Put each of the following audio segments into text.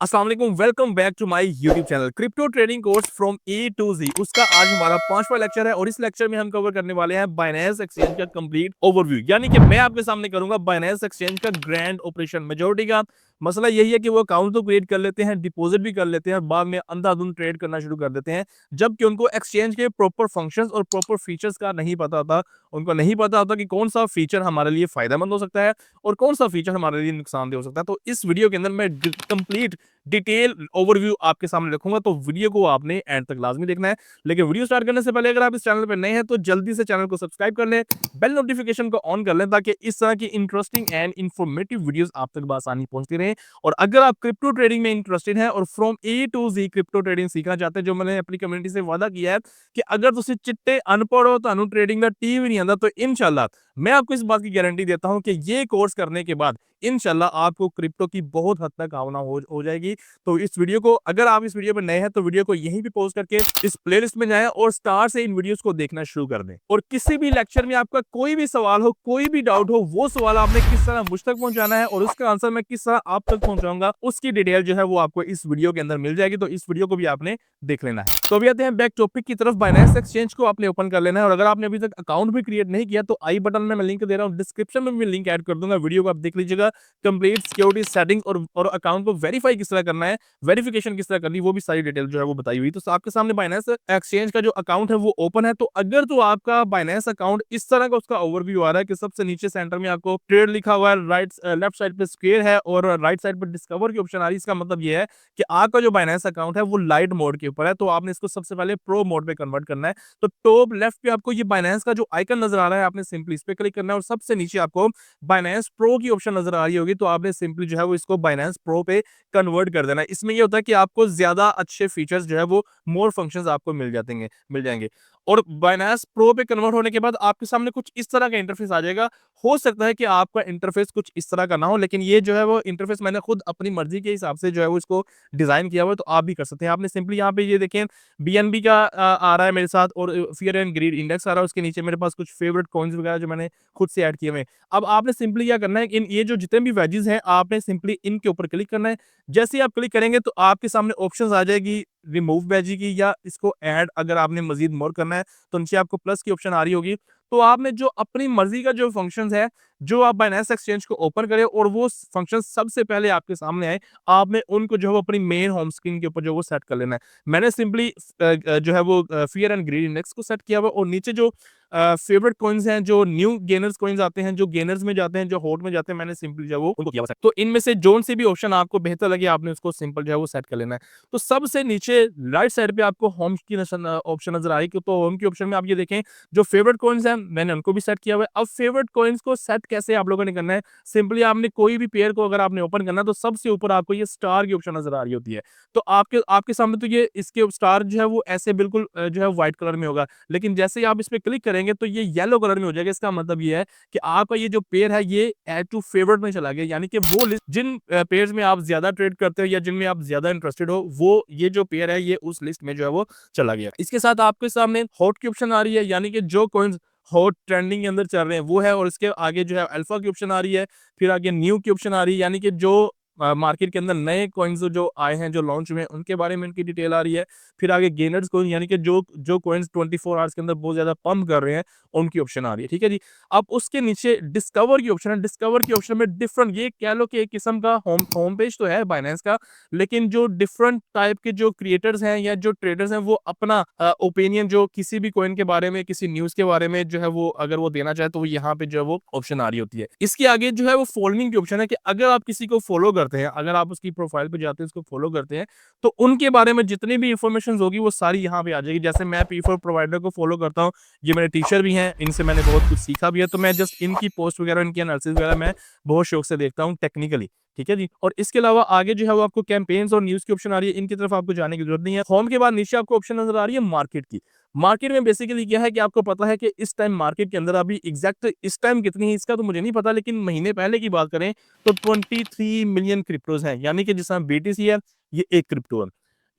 अस्सलाम वालेकुम, welcome back to my YouTube channel crypto trading course from A to Z. उसका आज हमारा 5वां लेक्चर है और इस लेक्चर में हम कवर करने वाले हैं बाइनेंस एक्सचेंज का कंप्लीट ओवरव्यू। यानी कि मैं आपके सामने करूंगा बाइनेंस एक्सचेंज का ग्रैंड ऑपरेशन। मेजोरिटी का मसला यही है कि वो अकाउंट तो क्रिएट कर लेते हैं, डिपॉजिट भी कर लेते हैं और बाद में अंधाधुंध ट्रेड करना शुरू कर देते हैं, जबकि उनको एक्सचेंज के प्रॉपर फंक्शंस और प्रॉपर फीचर्स का नहीं पता होता। उनको नहीं पता होता कि कौन सा फीचर हमारे लिए फायदेमंद हो सकता है और कौन सा फीचर हमारे लिए नुकसानदेह हो सकता है। तो इस वीडियो के अंदर मैं कंप्लीट डिटेल ओवरव्यू आपके सामने रखूंगा, तो वीडियो को आपने एंड तक लाजमी देखना है। लेकिन वीडियो स्टार्ट करने से पहले अगर आप इस चैनल पर नए हैं तो जल्दी से चैनल को सब्सक्राइब कर लें, बेल नोटिफिकेशन को ऑन कर लें ताकि इस तरह की इंटरेस्टिंग एंड इंफॉर्मेटिव वीडियोस आप तक आसानी पहुंचती रहे। और अगर आप क्रिप्टो ट्रेडिंग में इंटरेस्टेड हैं और from A to Z crypto trading सीखना चाहते हैं, जो मैंने अपनी कम्युनिटी से वादा किया है कि अगर तुम चिट्टे अनपढ़ हो, ਤੁਹਾਨੂੰ ट्रेडिंग का टी भी नहीं आता, तो इंशाल्लाह मैं आपको इस बात की गारंटी देता हूं कि ये कोर्स करने के बाद इंशाल्लाह आपको क्रिप्टो की बहुत हद तक आवना हो जाएगी। तो इस वीडियो को, अगर आप इस वीडियो पर नए हैं तो वीडियो को यहीं पे पॉज करके इस प्लेलिस्ट में जाएं और स्टार से इन वीडियोस को देखना शुरू कर दें। और किसी भी लेक्चर में आपका कोई भी सवाल हो, कोई भी डाउट हो, वो सवाल आपने किस तरह मुझ तक पहुंचाना है और उसका आंसर मैं किस तरह आप तक पहुंचाऊंगा, उसकी डिटेल जो है वो आपको इस वीडियो के अंदर मिल जाएगी। तो इस वीडियो को भी आपने देख लेना है। तो अभी आते हैं बैक टॉपिक की तरफ। बाइनेंस एक्सचेंज को आपने ओपन कर लेना है और अगर आपने अभी तक अकाउंट भी क्रिएट नहीं किया तो आई बटन में मैं लिंक दे रहा हूं, डिस्क्रिप्शन में भी लिंक ऐड कर दूंगा, वीडियो को आप देख लीजिएगा। कंप्लीट सिक्योरिटी सेटिंग्स और अकाउंट को वेरीफाई किस तरह करना है, वेरिफिकेशन किस तरह करनी है, वो भी सारी डिटेल जो है वो बताई हुई। तो आपके सामने बाइनेंस एक्सचेंज का जो अकाउंट है वो ओपन है। तो अगर तो आपका बाइनेंस अकाउंट इस तरह का उसका ओवरव्यू आ रहा है कि सबसे नीचे सेंटर में आपको ट्रेड लिखा हुआ है, राइट लेफ्ट साइड पे स्क्वायर है और राइट साइड पे डिस्कवर की ऑप्शन आ रही है, इसका मतलब ये है कि आपका जो बाइनेंस अकाउंट है वो लाइट मोड के ऊपर है। तो आपने इसको सबसे पहले प्रो मोड पे कन्वर्ट करना है। तो टॉप लेफ्ट पे आपको ये बाइनेंस का जो आइकन नजर आ रहा है, आपने सिंपली इस पे क्लिक करना है और सबसे नीचे आपको बाइनेंस प्रो की ऑप्शन नजर आ रही होगी, तो आपने सिंपली जो है वो इसको बाइनेंस प्रो पे कन्वर्ट कर देना है। इसमें ये होता है कि आपको ज्यादा अच्छे फीचर्स जो है वो मोर फंक्शंस आपको मिल जाएंगे। और बाइनेंस प्रो पे कन्वर्ट होने के बाद आपके सामने कुछ इस तरह का इंटरफेस आ जाएगा। हो सकता है कि आपका इंटरफेस कुछ इस तरह का ना हो, लेकिन ये जो है वो इंटरफेस मैंने खुद अपनी मर्जी के हिसाब से जो है वो इसको डिजाइन किया हुआ है, तो आप भी कर सकते हैं। आपने सिंपली यहाँ पे ये देखें, बीएनबी का आ रहा है मेरे साथ और फियर एंड ग्रीड इंडेक्स आ रहा है, उसके नीचे मेरे पास कुछ फेवरेट कॉइन्स वगैरह जो मैंने खुद से ऐड किए हुए हैं। अब आपने सिंपली क्या करना है, इन ये जो जितने भी वेजेस हैं आपने सिंपली इनके ऊपर क्लिक करना है। जैसे ही आप क्लिक करेंगे तो आपके सामने ऑप्शंस आ जाएगी रिमूव वेजी की, या इसको ऐड अगर आपने मजीद मोर करना है तो नीचे आपको प्लस की ऑप्शन आ रही होगी। तो आपने जो अपनी मर्जी का जो फंक्शंस है, जो आप बाइनेंस एक्सचेंज को ओपन करें और वो फंक्शन सबसे पहले आपके सामने आए, आपने उनको जो है अपनी मेन होम स्क्रीन के ऊपर जो वो सेट कर लेना है। मैंने सिंपली जो है वो फियर एंड ग्रीड इंडेक्स को सेट किया हुआ और नीचे जो फेवरेट कॉइन्स हैं, जो न्यू गेनर्स कॉइन्स आते हैं, जो गेनर्स में जाते हैं, जो हॉट में जाते हैं, मैंने सिंपली जो है वो उनको किया हुआ सेट। तो इनमें से जोन से भी ऑप्शन आपको बेहतर लगे, आपने उसको सिंपल जो है वो सेट कर लेना है। तो सबसे नीचे राइट साइड पे आपको होम की ऑप्शन नजर आएगी। तो होम की ऑप्शन में आप ये देखें, जो फेवरेट कॉइन्स हैं मैंने उनको भी सेट किया हुआ है। अब फेवरेट कॉइन्स को सेट कैसे आप लोगों ने करना है, सिंपली आपने कोई भी पेयर को अगर आपने ओपन करना है तो सबसे ऊपर आपको ये स्टार की ऑप्शन नजर आ रही होती है। तो आपके आपके सामने तो ये इसके स्टार जो है वो ऐसे बिल्कुल जो है व्हाइट कलर में होगा, लेकिन जैसे ही आप इस पे क्लिक करेंगे तो ये येलो कलर में हो जाएगा। इसका मतलब ये है कि आपका ये जो पेयर है ये ऐड टू फेवरेट में चला गया, यानी कि वो लिस्ट जिन पेयर्स में आप ज्यादा ट्रेड करते हो या जिनमें आप ज्यादा इंटरेस्टेड हो, वो ये जो पेयर है ये उस लिस्ट में जो है वो चला गया। इसके साथ आपके सामने हॉट की ऑप्शन आ रही है, यानी कि जो कॉइन्स हॉट ट्रेंडिंग के अंदर चल रहे हैं वो है, और इसके आगे जो है अल्फा की ऑप्शन आ रही है, फिर आगे न्यू की ऑप्शन आ रही है, यानी कि जो मार्केट के अंदर नए कॉइन्स जो आए हैं, जो लॉन्च हुए हैं, उनके बारे में इनकी डिटेल आ रही है। फिर आगे गेनर्स कॉइन, यानी कि जो जो कॉइन्स 24 आवर्स के अंदर बहुत ज्यादा पंप कर रहे हैं, उनकी ऑप्शन आ रही है। ठीक है जी। अब उसके नीचे डिस्कवर की ऑप्शन है। डिस्कवर की ऑप्शन में डिफरेंट, ये कह लो कि एक किस्म का होम पेज तो है बाइनेंस का, लेकिन जो डिफरेंट टाइप के जो क्रिएटर्स हैं या जो ट्रेडर्स हैं वो अपना ओपिनियन जो किसी भी कॉइन के बारे में, किसी न्यूज के बारे में जो है वो अगर वो देना चाहे तो वो यहाँ पे जो है वो ऑप्शन आ रही होती है। इसके आगे जो है वो फॉलोइंग की ऑप्शन है कि अगर आप किसी को फॉलो करते हैं, अगर आप उसकी प्रोफाइल पे जाते हैं, उसको फॉलो करते हैं, तो उनके बारे में जितनी भी इंफॉर्मेशन होगी वो सारी यहाँ पे आ जाएगी। जैसे मैं P4 प्रोवाइडर को फॉलो करता हूँ, ये मेरे टीचर भी हैं, इनसे मैंने बहुत कुछ सीखा भी है, तो मैं जस्ट इनकी पोस्ट वगैरह, इनकी एनालिसिस वगैरह मैं बहुत शौक से देखता हूँ टेक्निकली। ठीक है जी। और इसके अलावा आगे जो है वो आपको कैंपेन्स और न्यूज की ऑप्शन आ रही है, इनकी तरफ आपको जाने की जरूरत नहीं है। होम के बाद नीचे आपको ऑप्शन नजर आ रही है मार्केट की। मार्केट में बेसिकली क्या है कि आपको पता है कि इस टाइम मार्केट के अंदर अभी एग्जैक्ट इस टाइम कितनी है इसका तो मुझे नहीं पता, लेकिन महीने पहले की बात करें तो 23 मिलियन क्रिप्टोज हैं, यानी कि जिस तरह बीटीसी है ये एक क्रिप्टो है,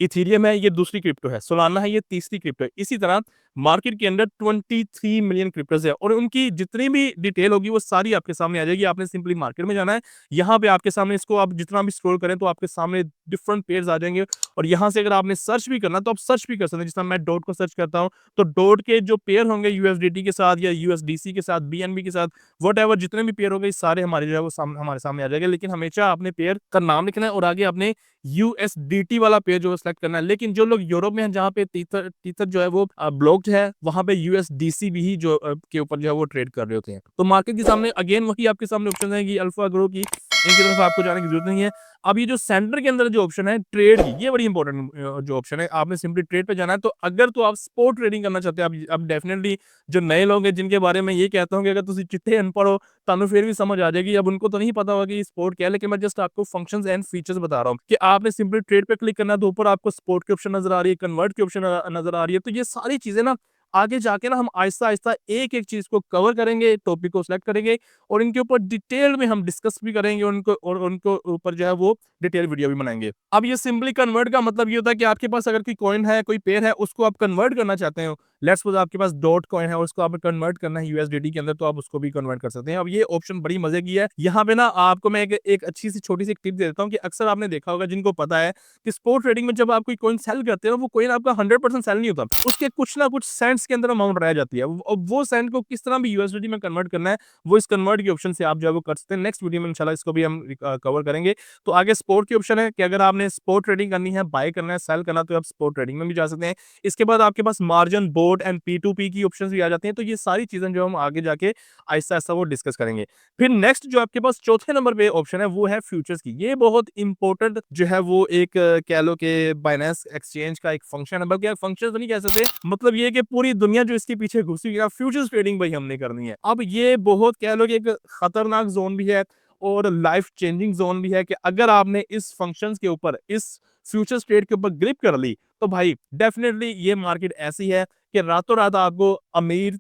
इथीरियम है ये दूसरी क्रिप्टो है, सोलाना है ये तीसरी क्रिप्टो है। इसी तरह मार्केट के अंदर 23 मिलियन क्रिप्टोज है और उनकी जितनी भी डिटेल होगी वो सारी आपके सामने आ जाएगी। आपने सिंपली मार्केट में जाना है, यहाँ पे आपके सामने इसको आप जितना भी स्क्रॉल करें तो आपके सामने डिफरेंट पेयर्स आ जाएंगे और यहाँ से अगर आपने सर्च भी करना तो आप सर्च भी कर सकते हैं। जिस तरह मैं डॉट को सर्च करता हूँ तो डॉट के जो पेयर होंगे यूएसडीटी के साथ या यूएसडीसी के साथ, बीएनबी के साथ, वट जितने भी पेयर होंगे सारे हमारे जो है वो हमारे सामने आ जाएंगे। लेकिन हमेशा आपने पेयर का नाम लिखना है और आगे आपने यूएसडीटी वाला पेज जो सेलेक्ट करना है। लेकिन जो लोग यूरोप में हैं जहाँ पे टीथर टीथर जो है वो ब्लॉक्ड है, वहां पे यूएसडीसी भी जो के ऊपर जो है वो ट्रेड कर रहे होते हैं। तो मार्केट के सामने अगेन वही आपके सामने ऑप्शन है कि अल्फा ग्रो की, इनकी तरफ आपको जाने की जरूरत नहीं है। अब ये जो सेंटर के अंदर जो ऑप्शन है ट्रेड की, ये बड़ी इंपॉर्टेंट जो ऑप्शन है, आपने सिंपली ट्रेड पे जाना है। तो अगर तो आप स्पोर्ट ट्रेडिंग करना चाहते हैं, अब डेफिनेटली जो नए लोग हैं जिनके बारे में ये कहता हूँ कि अगर तुम चिट्ठे अनपढ़ हो ਤੁਹਾਨੂੰ फिर भी समझ आ जाएगी। अब उनको तो नहीं पता होगा कि स्पोर्ट क्या है, लेकिन मैं जस्ट आपको फंक्शंस एंड फीचर्स बता रहा हूँ कि आपने सिंपली ट्रेड पे क्लिक करना है तो ऊपर आपको स्पोर्ट की ऑप्शन नजर आ रही है, कन्वर्ट की ऑप्शन नजर आ रही है। तो ये सारी चीजें ना आगे जाके ना हम आहिस्ता आहिस्ता एक एक चीज को कवर करेंगे, टॉपिक को सिलेक्ट करेंगे और इनके ऊपर डिटेल में हम डिस्कस भी करेंगे उनको ऊपर जो है वो डिटेल वीडियो भी बनाएंगे। अब ये सिंपली कन्वर्ट का मतलब ये होता है कि आपके पास अगर कोई कॉइन है, कोई पेयर है, उसको आप कन्वर्ट करना चाहते हो। लेट्स सपोज आपके पास डॉट कॉइन है और उसको आपको कन्वर्ट करना है यूएसडीटी के अंदर, तो आप उसको भी कन्वर्ट कर सकते हैं। अब ये ऑप्शन बड़ी मजे की है। यहाँ पे ना आपको मैं एक अच्छी सी छोटी सी टिप दे देता हूँ कि अक्सर आपने देखा होगा, जिनको पता है कि स्पोर्ट ट्रेडिंग में जब आप कोई कॉइन सेल करते हो वो कॉइन आपका 100% सेल नहीं होता, उसके कुछ ना कुछ सेंट्स के अंदर अमाउंट रह जाती है। वो सेंट को किस तरह भी यूएसडीटी में कन्वर्ट करना है, वो इस कन्वर्ट के ऑप्शन से आप जो है वो कर सकते हैं। नेक्स्ट वीडियो में इंशाल्लाह इसको भी हम कवर करेंगे। तो आगे स्पोर्ट की ऑप्शन है कि अगर आपने स्पोर्ट ट्रेडिंग करनी है, बाय करना है, सेल करना, तो आप स्पोर्ट ट्रेडिंग में भी जा सकते हैं। इसके बाद आपके पास मार्जिन, बोर्ड एंड P2P की ऑप्शंस भी आ जाती हैं। तो ये सारी चीजें जो हम आगे जाके आहिस्ता आहिस्ता वो डिस्कस करेंगे। फिर नेक्स्ट जो आपके पास चौथे नंबर पे ऑप्शन है वो है फ्यूचर्स की। ये बहुत इंपॉर्टेंट जो है वो एक कह लो कि बाइनेंस एक्सचेंज का एक फंक्शन है, बल्कि फंक्शन तो नहीं कह सकते, मतलब ये कि पूरी दुनिया जो इसके पीछे घुसी है, फ्यूचर्स ट्रेडिंग भाई हमने करनी है। अब ये बहुत कह लो कि एक खतरनाक जोन भी है और लाइफ चेंजिंग जोन भी है कि अगर आपने इस फंक्शंस के ऊपर, इस फ्यूचर्स ट्रेड के ऊपर ग्रिप कर ली तो भाई डेफिनेटली ये मार्केट ऐसी है कि रातों रात आपको अमीर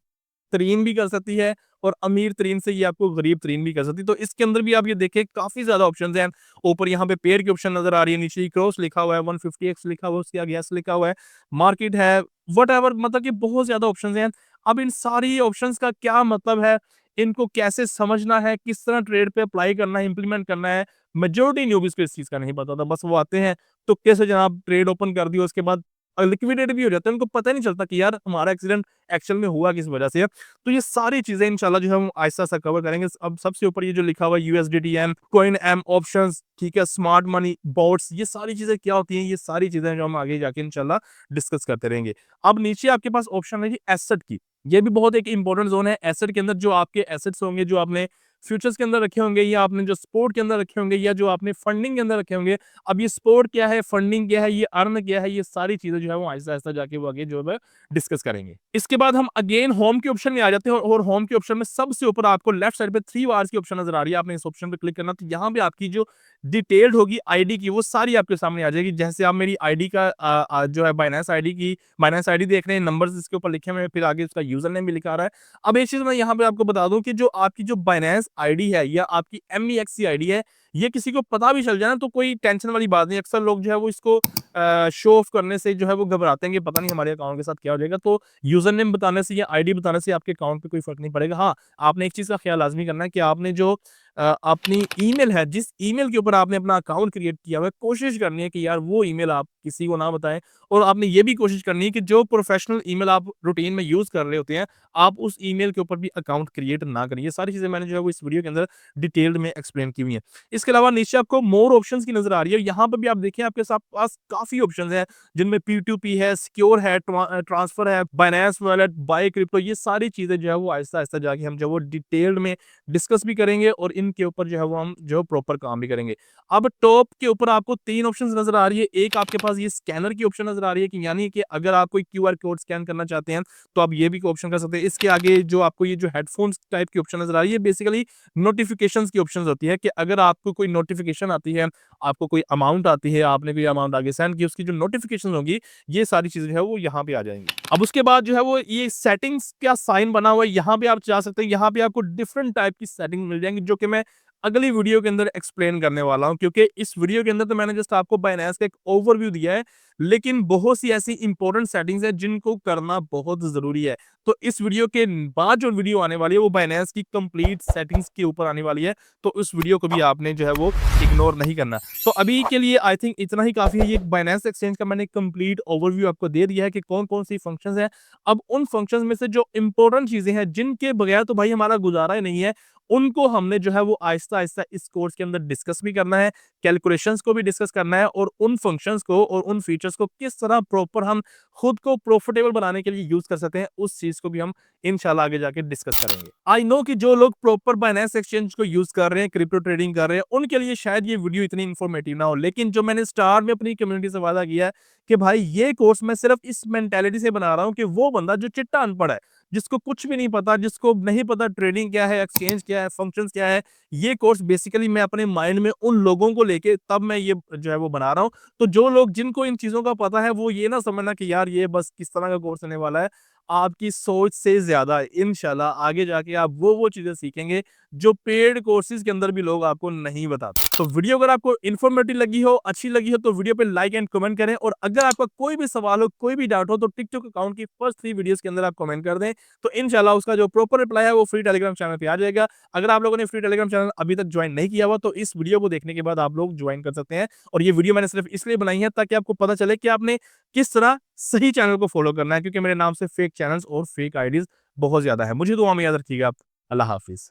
तरीन भी कर सकती है और अमीर तरीन से ये आपको गरीब तरीन भी कर सकती है। तो इसके अंदर भी आप ये देखें काफी ज्यादा ऑप्शंस हैं। ऊपर यहाँ पे पेयर की ऑप्शन नजर आ रही है, नीचे क्रॉस लिखा हुआ है, 150x लिखा हुआ है, उसके आगे S लिखा हुआ है, मार्केट है, वट मतलब कि बहुत ज्यादा ऑप्शंस हैं। अब इन सारी ऑप्शंस का क्या मतलब है, इनको कैसे समझना है, किस तरह ट्रेड पे अप्लाई करना है, इंप्लीमेंट करना है, मेजोरिटी न्यूबीज को इस चीज का नहीं पता था। बस वो आते हैं तो कैसे जनाब ट्रेड ओपन कर दिया, उसके बाद लिक्विडेट भी हो जाता है, उनको पता ही नहीं चलता कि यार हमारा एक्सीडेंट एक्चुअल में हुआ किस वजह से है। तो ये सारी चीजें इंशाल्लाह जो हम आहिस्ता आहिस्ता कवर करेंगे। अब सबसे ऊपर ये जो लिखा हुआ है USDT M, coin M options, ठीक है, स्मार्ट मनी बॉट्स, ये सारी चीजें क्या होती हैं, ये सारी चीजें जो हम आगे जाके इंशाल्लाह डिस्कस करते रहेंगे। अब नीचे आपके पास ऑप्शन है जी एसेट की। ये भी बहुत एक इंपॉर्टेंट जोन है। एसेट के अंदर जो आपके एसेट्स होंगे, जो आपने फ्यूचर्स के अंदर रखे होंगे या आपने जो स्पोर्ट के अंदर रखे होंगे या जो आपने फंडिंग के अंदर रखे होंगे। अब ये स्पोर्ट क्या है, फंडिंग क्या है, ये अर्न क्या है, ये सारी चीजें जो है वो आहिस्ता आहिस्ता जाके वो आगे जो है डिस्कस करेंगे। इसके बाद हम अगेन होम के ऑप्शन में आ जाते हैं और होम के ऑप्शन में सबसे ऊपर आपको लेफ्ट साइड पे 3 बार्स की ऑप्शन नजर आ रही है। आपने इस ऑप्शन पे क्लिक करना, तो यहाँ पे आपकी जो डिटेल्ड होगी आईडी की वो सारी आपके सामने आ जाएगी। जैसे आप मेरी आईडी का जो है बाइनेंस आईडी की बाइनेंस आईडी देख रहे हैं, नंबर्स इसके ऊपर लिखे हुए हैं, फिर आगे उसका यूजर नेम भी लिखा आ रहा है। अब एक चीज मैं यहाँ पे आपको बता दूं कि जो आपकी जो बाइनेंस आईडी है या आपकी MEXC आईडी है, ये किसी को पता भी चल जाए ना तो कोई टेंशन वाली बात नहीं। अक्सर लोग जो है वो इसको शो ऑफ करने से जो है वो घबराते हैं कि पता नहीं हमारे अकाउंट के साथ क्या हो जाएगा। तो यूजर नेम बताने से या आईडी बताने से आपके अकाउंट पे कोई फर्क नहीं पड़ेगा। हाँ, आपने एक चीज का ख्याल लाजमी करना है कि आपने जो अपनी ईमेल है, जिस ईमेल के ऊपर आपने अपना अकाउंट क्रिएट किया हुआ है, कोशिश करनी है कि यार वो ईमेल आप किसी को ना बताएं। और आपने ये भी कोशिश करनी है कि जो प्रोफेशनल ईमेल आप रूटीन में यूज कर रहे होते हैं, आप उस ईमेल के ऊपर भी अकाउंट क्रिएट ना करें। ये सारी चीजें मैंने जो है वो इस वीडियो के अंदर डिटेल्ड में एक्सप्लेन की हुई है। इसके अलावा नीचे आपको मोर ऑप्शंस की नजर आ रही है। यहाँ पर भी आप देखिए आपके पास काफी ऑप्शंस हैं, जिनमें P2P है, सिक्योर है, ट्रांसफर है, बाइनेंस वॉलेट, बाय क्रिप्टो, ये सारी चीजें जो है वो आहिस्ता आहिस्ता जाके हम जो वो डिटेल्ड में डिस्कस भी करेंगे और इनके ऊपर जो है वो हम जो प्रॉपर काम भी करेंगे। अब टॉप के ऊपर आपको 3 ऑप्शंस नजर आ रही है। एक आपके पास ये स्कैनर की ऑप्शन नजर आ रही है कि यानी कि अगर आप कोई QR कोड स्कैन करना चाहते हैं तो आप ये भी ऑप्शन कर सकते हैं। इसके आगे जो आपको ये जो हेडफोन्स टाइप की ऑप्शन नजर आ रही है, बेसिकली नोटिफिकेशंस की ऑप्शन होती है कि अगर आपको कोई नोटिफिकेशन आती है, आपको कोई अमाउंट आती है, आपने कोई अमाउंट आगे सेंड की, उसकी जो नोटिफिकेशन होगी, ये सारी चीजें जो है वो यहाँ पे आ जाएंगी। अब उसके बाद जो है वो ये सेटिंग्स का साइन बना हुआ है, यहाँ पे आप जा सकते हैं। यहाँ पे आपको डिफरेंट टाइप की सेटिंग मिल जाएंगी जो कि मैं अगली वीडियो के अंदर एक्सप्लेन करने वाला हूँ, क्योंकि इस वीडियो के अंदर तो मैंने जस्ट आपको बाइनेंस का एक ओवरव्यू दिया है, लेकिन बहुत सी ऐसी इंपॉर्टेंट सेटिंग्स है जिनको करना बहुत ज़रूरी है। तो इस वीडियो के बाद जो वीडियो आने वाली है वो बाइनेंस की कंप्लीट सेटिंग्स के ऊपर आने वाली है, तो उस वीडियो को भी आपने जो है वो इग्नोर नहीं करना। तो अभी के लिए आई थिंक इतना ही काफ़ी है। ये बाइनेंस एक्सचेंज का मैंने कंप्लीट ओवरव्यू आपको दे दिया है कि कौन-कौन सी फंक्शंस हैं। अब उन फंक्शंस में से जो इंपॉर्टेंट चीज़ें हैं, जिनके बगैर तो भाई हमारा गुज़ारा ही नहीं है, उनको हमने जो है वो आहिस्ता-आहिस्ता इस कोर्स के अंदर डिस्कस भी करना है, कैलकुलेशंस को भी डिस्कस करना है और उन फंक्शंस को और उन फीचर्स को किस तरह प्रॉपर हम खुद को प्रॉफिटेबल बनाने के लिए यूज़ कर सकते हैं, उस चीज़ को भी हम इंशाल्लाह आगे जाके डिस्कस करेंगे। आई नो कि जो लोग प्रॉपर बाइनेंस एक्सचेंज को यूज़ कर रहे हैं, क्रिप्टो ट्रेडिंग कर रहे हैं, उनके लिए शायद ये वीडियो इतनी इन्फॉर्मेटिव ना हो, लेकिन जो मैंने स्टार्ट में अपनी कम्युनिटी से वादा किया है कि भाई ये कोर्स मैं सिर्फ इस मेंटालिटी से बना रहा हूँ कि वो बंदा जो चिट्टा अनपढ़ है, जिसको कुछ भी नहीं पता, जिसको नहीं पता ट्रेडिंग क्या है, एक्सचेंज क्या है, फंक्शंस क्या है, ये कोर्स बेसिकली मैं अपने माइंड में उन लोगों को लेके तब मैं ये जो है वो बना रहा हूँ। तो जो लोग जिनको इन चीज़ों का पता है, वो ये ना समझना कि यार ये बस किस तरह का कोर्स होने वाला है। आपकी सोच से ज़्यादा इंशाल्लाह आगे जाके आप वो चीज़ें सीखेंगे जो पेड कोर्सेज़ के अंदर भी लोग आपको नहीं बताते। तो वीडियो अगर आपको इन्फॉर्मेटिव लगी हो, अच्छी लगी हो, तो वीडियो पे लाइक एंड कमेंट करें, और अगर आपका कोई भी सवाल हो, कोई भी डाउट हो, तो टिकटॉक अकाउंट की फर्स्ट 3 वीडियोज़ के अंदर आप कमेंट कर दें। तो इंशाल्लाह उसका जो प्रॉपर रिप्लाई है वो फ्री टेलीग्राम चैनल पे आ जाएगा। अगर आप लोगों ने फ्री टेलीग्राम चैनल अभी तक ज्वाइन नहीं किया हुआ, तो इस वीडियो को देखने के बाद आप लोग ज्वाइन कर सकते हैं। और ये वीडियो मैंने सिर्फ इसलिए बनाई है ताकि आपको पता चले कि आपने किस तरह सही चैनल को फॉलो करना है, क्योंकि मेरे नाम से फेक चैनल्स और फेक आईडीज़ बहुत ज़्यादा है। मुझे दुआ में याद रखिएगा आप। अल्लाह हाफ़िज़।